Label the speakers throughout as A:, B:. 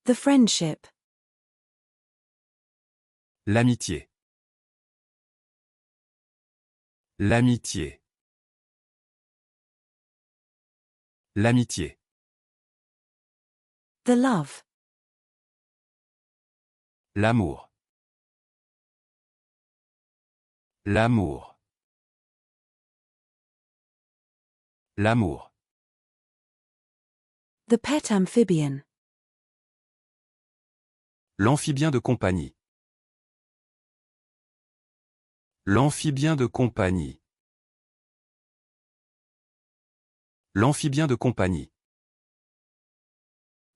A: The friendship.
B: L'amitié. L'amitié. L'amitié.
A: The love.
B: L'amour. L'amour. L'amour.
A: The pet amphibian.
B: L'amphibien de compagnie. L'amphibien de compagnie. L'amphibien de compagnie.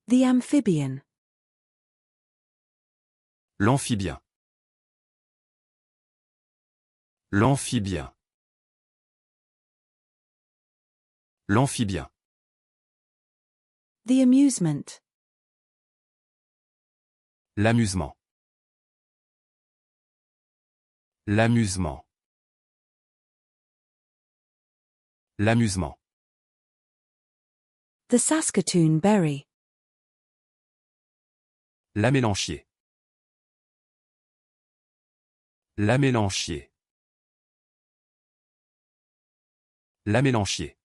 A: The amphibian.
B: L'amphibien. L'amphibien. L'amphibien.
A: The amusement.
B: L'amusement. L'amusement. L'amusement.
A: The Saskatoon berry.
B: L'amélanchier. L'amélanchier. L'amélanchier.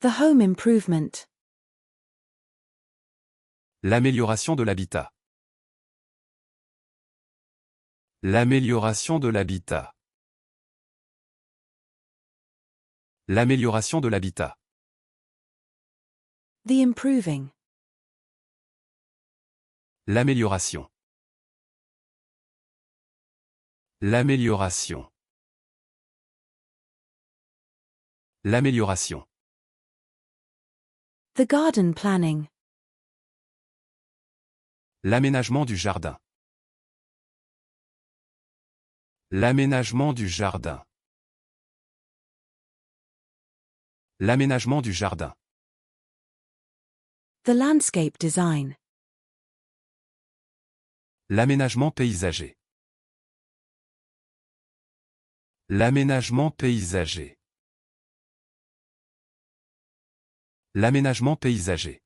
A: The home improvement.
B: L'amélioration de l'habitat. L'amélioration de l'habitat. L'amélioration de l'habitat.
A: The improving.
B: L'amélioration. L'amélioration. L'amélioration.
A: The garden planning.
B: L'aménagement du jardin. L'aménagement du jardin. L'aménagement du jardin.
A: The landscape design.
B: L'aménagement paysager. L'aménagement paysager. L'aménagement paysager.